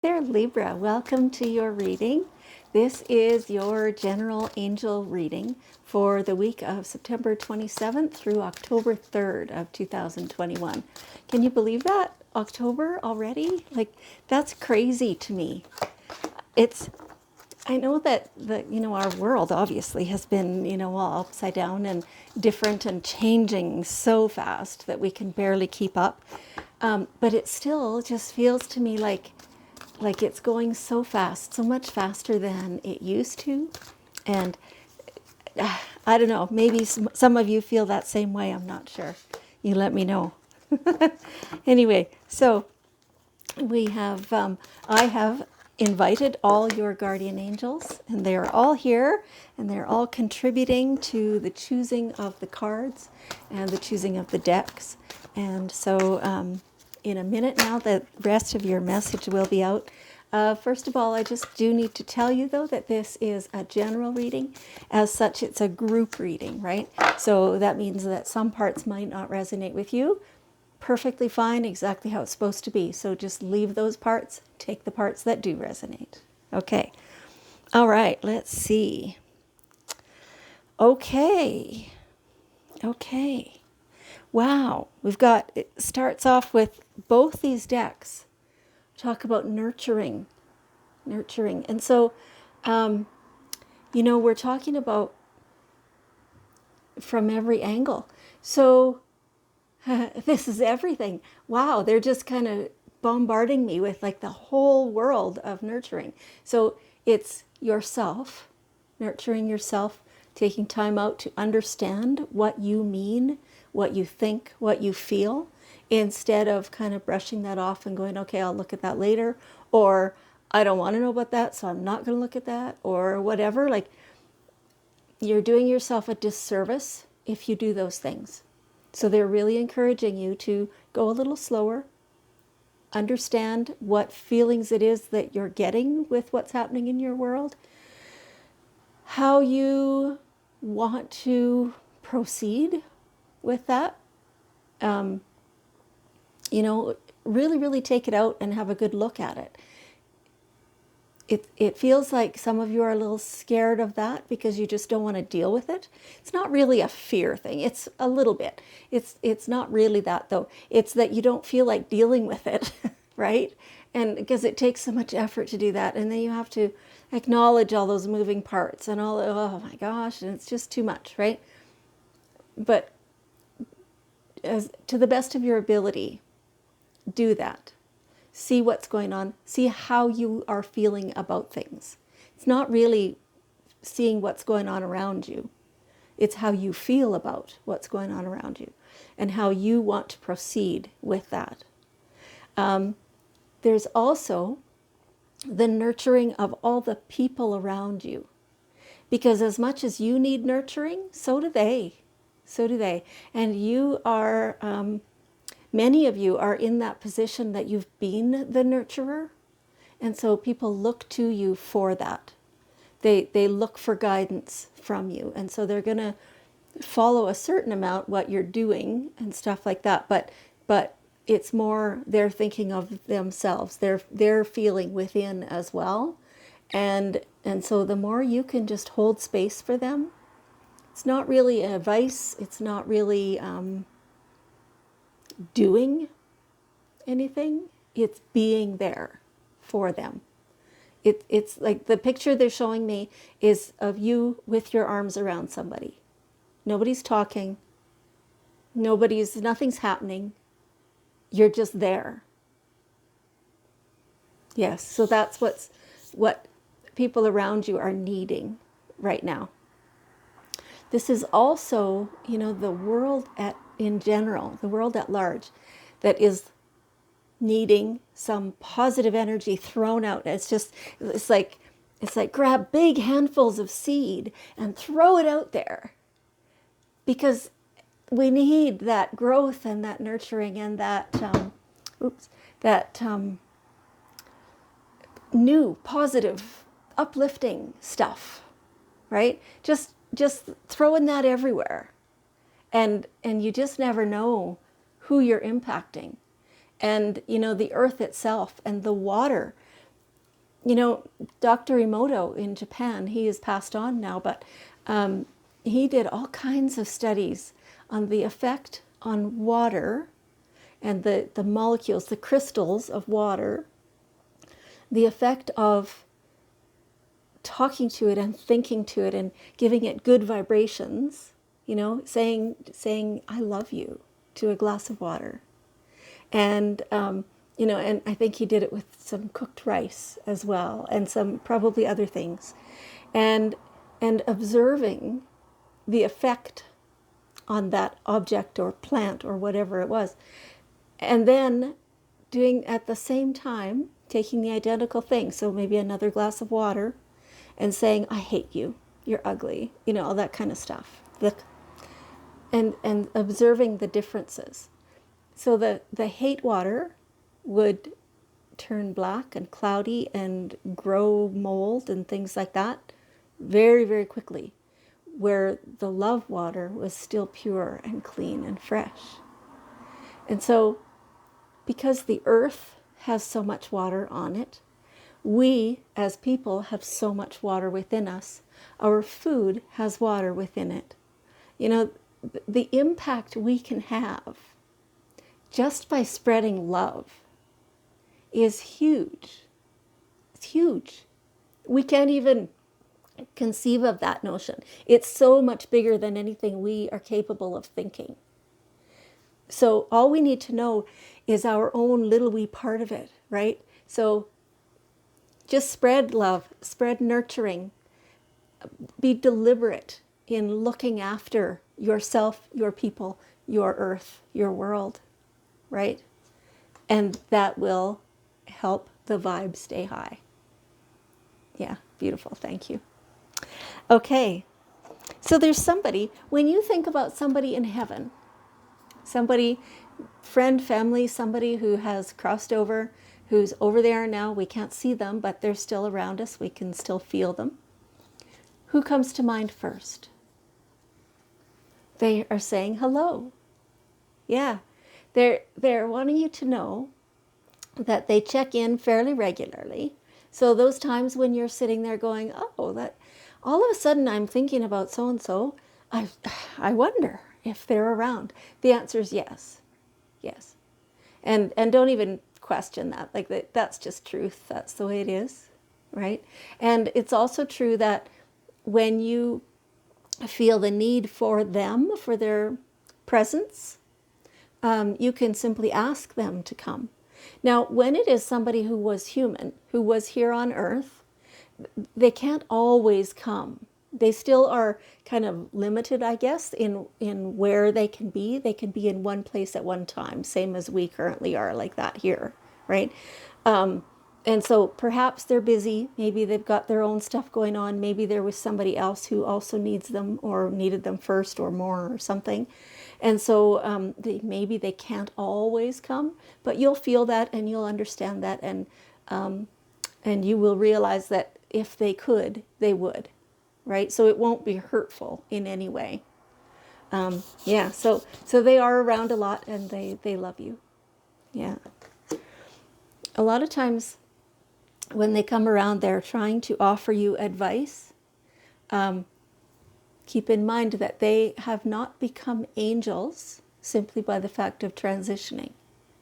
There, Libra. Welcome to your reading. This is your general angel reading for the week of September 27th through October 3rd of 2021. Can you believe that? October already? Like, that's crazy to me. It's I know that our world obviously has been, all upside down and different and changing so fast that we can barely keep up. But it still just feels to me like it's going so fast, so much faster than it used to. And I don't know, maybe some of you feel that same way. I'm not sure. You let me know. Anyway, so we have, I have invited all your guardian angels, and they are all here, and they're all contributing to the choosing of the cards and the choosing of the decks. And so, in a minute now, the rest of your message will be out. First of all, I just do need to tell you, though, that this is a general reading. As such, it's a group reading, right? So that means that some parts might not resonate with you. Perfectly fine, exactly how it's supposed to be. So just leave those parts, take the parts that do resonate. Okay. All right, let's see. Okay. Okay. Wow. It starts off with both these decks talk about nurturing. Nurturing. And so, we're talking about from every angle. So this is everything. Wow, they're just kind of bombarding me with like the whole world of nurturing. So it's yourself, nurturing yourself, taking time out to understand what you mean, what you think, what you feel, instead of kind of brushing that off and going, okay, I'll look at that later, or I don't want to know about that, so I'm not going to look at that, or whatever. Like, you're doing yourself a disservice if you do those things. So they're really encouraging you to go a little slower, understand what feelings it is that you're getting with what's happening in your world, how you want to proceed with that. Really, really take it out and have a good look at it. It feels like some of you are a little scared of that because you just don't want to deal with it. It's not really a fear thing. It's a little bit. It's not really that, though. It's that you don't feel like dealing with it, right? And because it takes so much effort to do that, and then you have to acknowledge all those moving parts and all. Oh my gosh, and it's just too much, right? But to the best of your ability, do that. See what's going on. See how you are feeling about things. It's not really seeing what's going on around you. It's how you feel about what's going on around you and how you want to proceed with that. There's also the nurturing of all the people around you. Because as much as you need nurturing, so do they. So do they. And you are... many of you are in that position that you've been the nurturer, and so people look to you for that. They look for guidance from you, and so they're going to follow a certain amount what you're doing and stuff like that. But it's more they're thinking of themselves. They're feeling within as well, and so the more you can just hold space for them, it's not really advice. It's not really doing anything, it's being there for them. It's like the picture they're showing me is of you with your arms around somebody. Nobody's talking, nothing's happening. You're just there. Yes, so that's what people around you are needing right now. This is also, the world in general, the world at large, that is needing some positive energy thrown out. It's like grab big handfuls of seed and throw it out there, because we need that growth and that nurturing and that new positive uplifting stuff, right? Just throwing that everywhere, and you just never know who you're impacting. And the earth itself and the water You know, Dr. Emoto in Japan, he is passed on now, but he did all kinds of studies on the effect on water and the molecules, the crystals of water, the effect of talking to it and thinking to it and giving it good vibrations, you know, saying I love you to a glass of water. And you know, and I think he did it with some cooked rice as well, and some probably other things, and observing the effect on that object or plant or whatever it was, and then doing at the same time taking the identical thing, so maybe another glass of water, and saying I hate you, you're ugly, you know, all that kind of stuff, and observing the differences. So the hate water would turn black and cloudy and grow mold and things like that very, very quickly, where the love water was still pure and clean and fresh. And so, because the earth has so much water on it, we as people have so much water within us. Our food has water within it. You know, the impact we can have just by spreading love is huge. It's huge. We can't even conceive of that notion. It's so much bigger than anything we are capable of thinking. So all we need to know is our own little wee part of it, right? So just spread love, spread nurturing, be deliberate in looking after yourself, your people, your earth, your world, right? And that will help the vibe stay high. Yeah, beautiful. Thank you. Okay, so there's somebody, when you think about somebody in heaven, somebody, friend, family, somebody who has crossed over, who's over there now, we can't see them, but they're still around us, we can still feel them. Who comes to mind first? They are saying hello. Yeah, they're wanting you to know that they check in fairly regularly. So those times when you're sitting there going, oh, that all of a sudden I'm thinking about so and so, I wonder if they're around. The answer is yes, yes, and don't even question that. Like that's just truth. That's the way it is, right? And it's also true that when you feel the need for them, for their presence, you can simply ask them to come. Now, when it is somebody who was human, who was here on earth, they can't always come. They still are kind of limited, I guess, in where they can be. They can be in one place at one time, same as we currently are like that here, right? And so perhaps they're busy. Maybe they've got their own stuff going on. Maybe there was somebody else who also needs them or needed them first or more or something. And so maybe they can't always come, but you'll feel that and you'll understand that, and you will realize that if they could, they would, right? So it won't be hurtful in any way. Yeah, so they are around a lot and they love you. Yeah. A lot of times when they come around, they're trying to offer you advice. Keep in mind that they have not become angels simply by the fact of transitioning,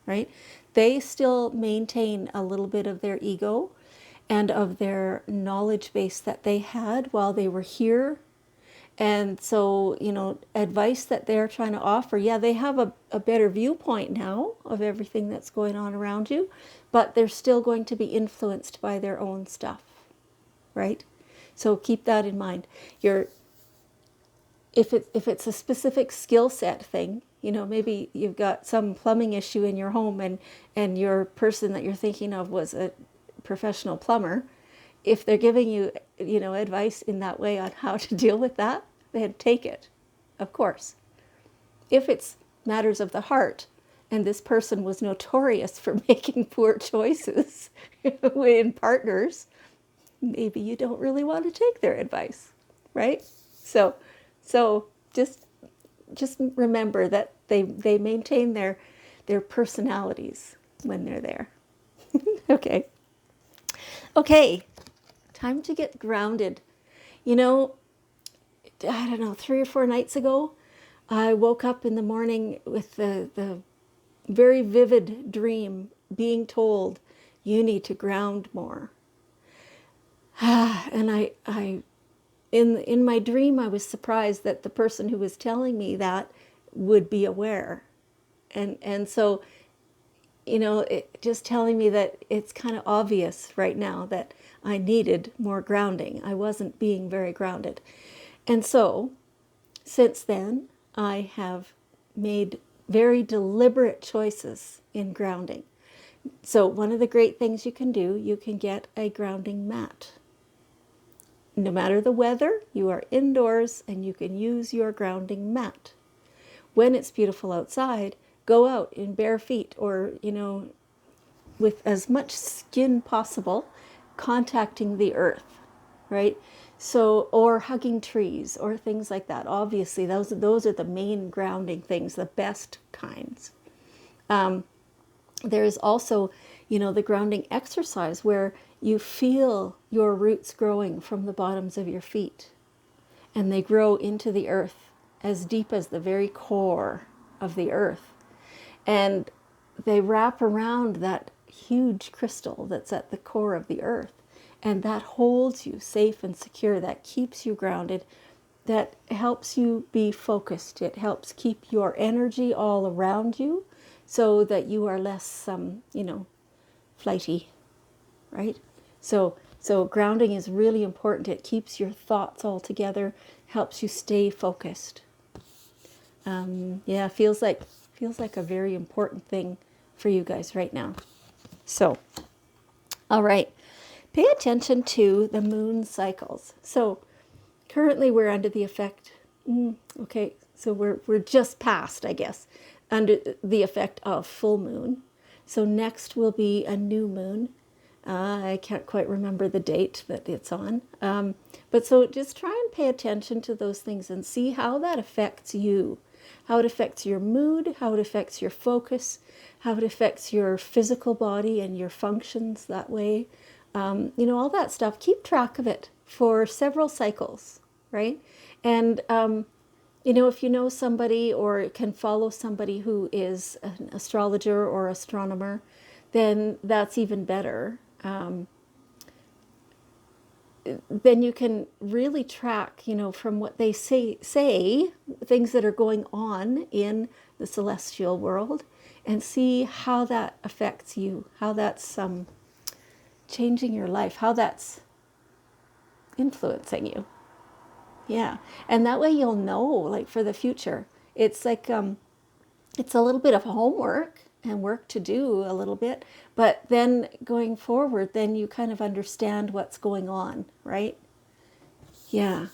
right? They still maintain a little bit of their ego and of their knowledge base that they had while they were here. And so, you know, advice that they're trying to offer, yeah, they have a better viewpoint now of everything that's going on around you, but they're still going to be influenced by their own stuff, right? So keep that in mind. If it's a specific skill set thing, you know, maybe you've got some plumbing issue in your home and your person that you're thinking of was a professional plumber. If they're giving you, you know, advice in that way on how to deal with that, then take it, of course. If it's matters of the heart, and this person was notorious for making poor choices in partners, maybe you don't really want to take their advice, right? So just remember that they maintain their personalities when they're there. Okay. Okay, time to get grounded. You know, I don't know, 3 or 4 nights ago, I woke up in the morning with the very vivid dream being told, you need to ground more. And in my dream, I was surprised that the person who was telling me that would be aware. And so, just telling me that it's kind of obvious right now that I needed more grounding. I wasn't being very grounded. And so, since then, I have made very deliberate choices in grounding. So, one of the great things you can do, you can get a grounding mat. No matter the weather, you are indoors and you can use your grounding mat. When it's beautiful outside, go out in bare feet or, with as much skin possible, contacting the earth, right? So, or hugging trees or things like that. Obviously, those are the main grounding things, the best kinds. There's also, the grounding exercise where you feel your roots growing from the bottoms of your feet and they grow into the earth as deep as the very core of the earth. And they wrap around that huge crystal that's at the core of the earth. And that holds you safe and secure. That keeps you grounded. That helps you be focused. It helps keep your energy all around you so that you are less, flighty, right? So grounding is really important. It keeps your thoughts all together, helps you stay focused. Yeah, feels like a very important thing for you guys right now. So, all right, pay attention to the moon cycles. So, currently we're under the effect. Okay, so we're just past, I guess, under the effect of full moon. So next will be a new moon. I can't quite remember the date that it's on. But so just try and pay attention to those things and see how that affects you, how it affects your mood, how it affects your focus, how it affects your physical body and your functions that way. All that stuff. Keep track of it for several cycles, right? And, if you know somebody or can follow somebody who is an astrologer or astronomer, then that's even better. Then you can really track, from what they say, things that are going on in the celestial world and see how that affects you, how that's changing your life, how that's influencing you. Yeah. And that way you'll know, like, for the future. It's like, it's a little bit of homework and work to do a little bit, but then going forward, then you kind of understand what's going on, right? Yeah.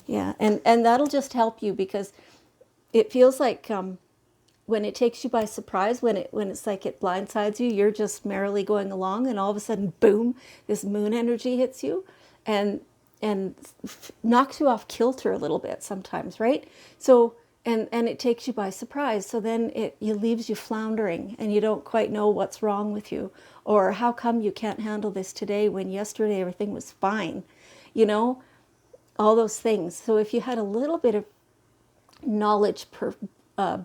Yeah. And that'll just help you because it feels like, when it takes you by surprise, when it's like it blindsides you, you're just merrily going along, and all of a sudden, boom, this moon energy hits you, and knocks you off kilter a little bit sometimes, right? So and it takes you by surprise. So then it leaves you floundering, and you don't quite know what's wrong with you, or how come you can't handle this today when yesterday everything was fine, all those things. So if you had a little bit of knowledge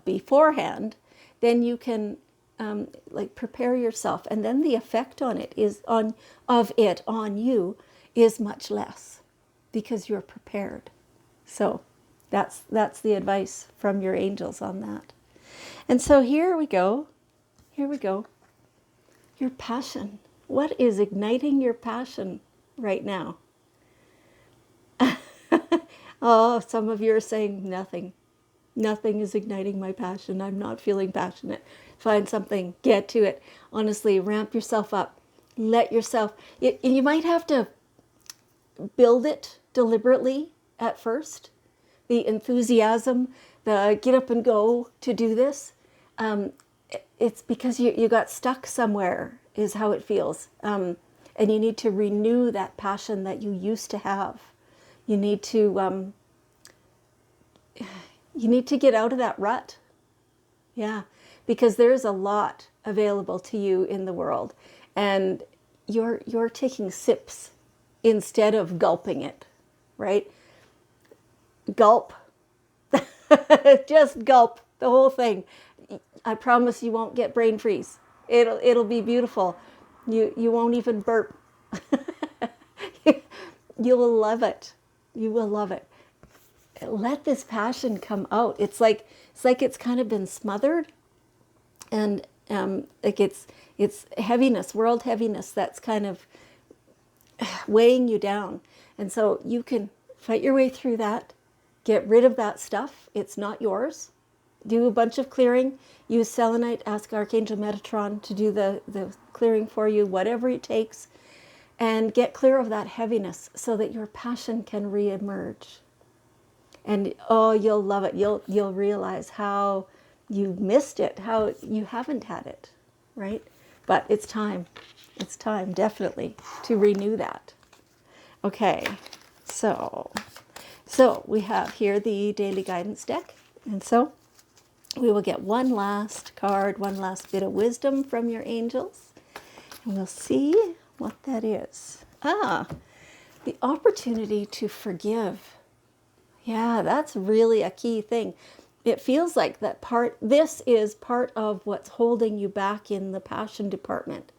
beforehand, then you can prepare yourself, and then the effect on it on you is much less because you're prepared. So that's the advice from your angels on that. And so here we go. Your passion. What is igniting your passion right now? Oh, some of you are saying nothing. Nothing is igniting my passion. I'm not feeling passionate. Find something, get to it. Honestly, ramp yourself up. Let yourself, you might have to build it deliberately at first. The enthusiasm, the get up and go to do this. It's because you got stuck somewhere is how it feels. And you need to renew that passion that you used to have. You need to get out of that rut. Yeah, because there's a lot available to you in the world. And you're taking sips instead of gulping it, right? Gulp. Just gulp the whole thing. I promise you won't get brain freeze. It'll be beautiful. You won't even burp. You will love it. You will love it. Let this passion come out. It's kind of been smothered, and like it's heaviness, world heaviness that's kind of weighing you down. And so you can fight your way through that, get rid of that stuff. It's not yours. Do a bunch of clearing. Use selenite. Ask Archangel Metatron to do the clearing for you, whatever it takes, and get clear of that heaviness so that your passion can reemerge. And oh, you'll love it. You'll realize how you missed it, how you haven't had it, right? But it's time. It's time, definitely, to renew that. Okay, so we have here the daily guidance deck. And so we will get one last card, one last bit of wisdom from your angels. And we'll see what that is. The opportunity to forgive. Yeah, that's really a key thing. It feels like this is part of what's holding you back in the passion department.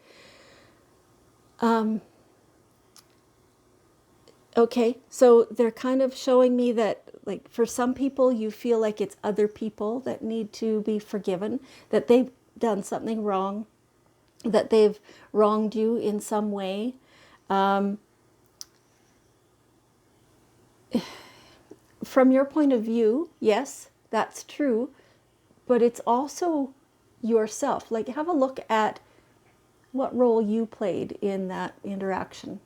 Okay, so they're kind of showing me that, like, for some people, you feel like it's other people that need to be forgiven, that they've done something wrong, that they've wronged you in some way. From your point of view, yes, that's true, but it's also yourself. Like, have a look at what role you played in that interaction.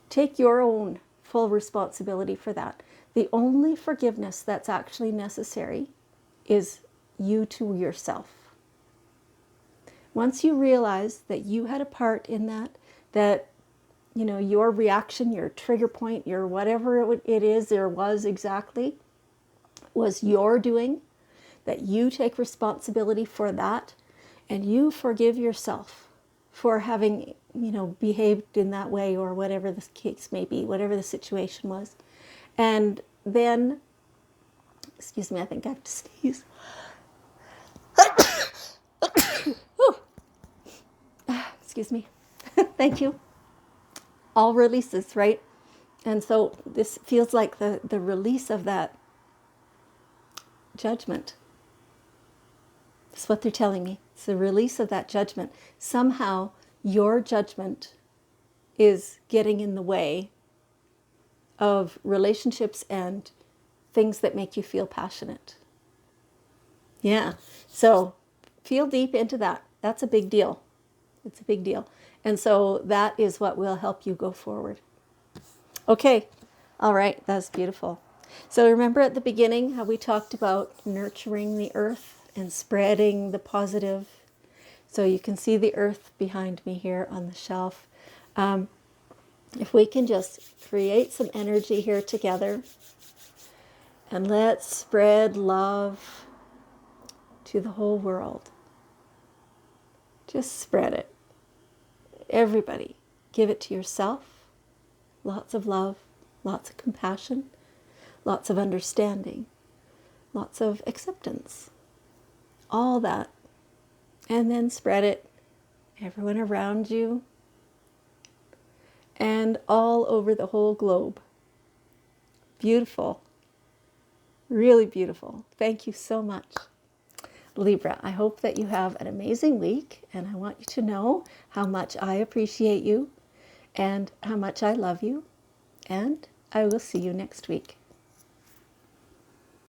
Take your own full responsibility for that. The only forgiveness that's actually necessary is you to yourself. Once you realize that you had a part in that your reaction, your trigger point, your whatever it is there was exactly, was your doing, that you take responsibility for that, and you forgive yourself for having, behaved in that way, or whatever the case may be, whatever the situation was. And then, excuse me, I think I have to sneeze. Excuse me. Thank you. All releases, right? And so this feels like the release of that judgment. That's what they're telling me. It's the release of that judgment. Somehow your judgment is getting in the way of relationships and things that make you feel passionate. Yeah. So feel deep into that. That's a big deal. It's a big deal. And so that is what will help you go forward. Okay. All right. That's beautiful. So remember at the beginning how we talked about nurturing the earth and spreading the positive. So you can see the earth behind me here on the shelf. If we can just create some energy here together, and let's spread love to the whole world. Just spread it. Everybody, give it to yourself. Lots of love, lots of compassion, lots of understanding, lots of acceptance. All that. And then spread it, everyone around you, and all over the whole globe. Beautiful. Really beautiful. Thank you so much. Libra, I hope that you have an amazing week, and I want you to know how much I appreciate you and how much I love you, and I will see you next week.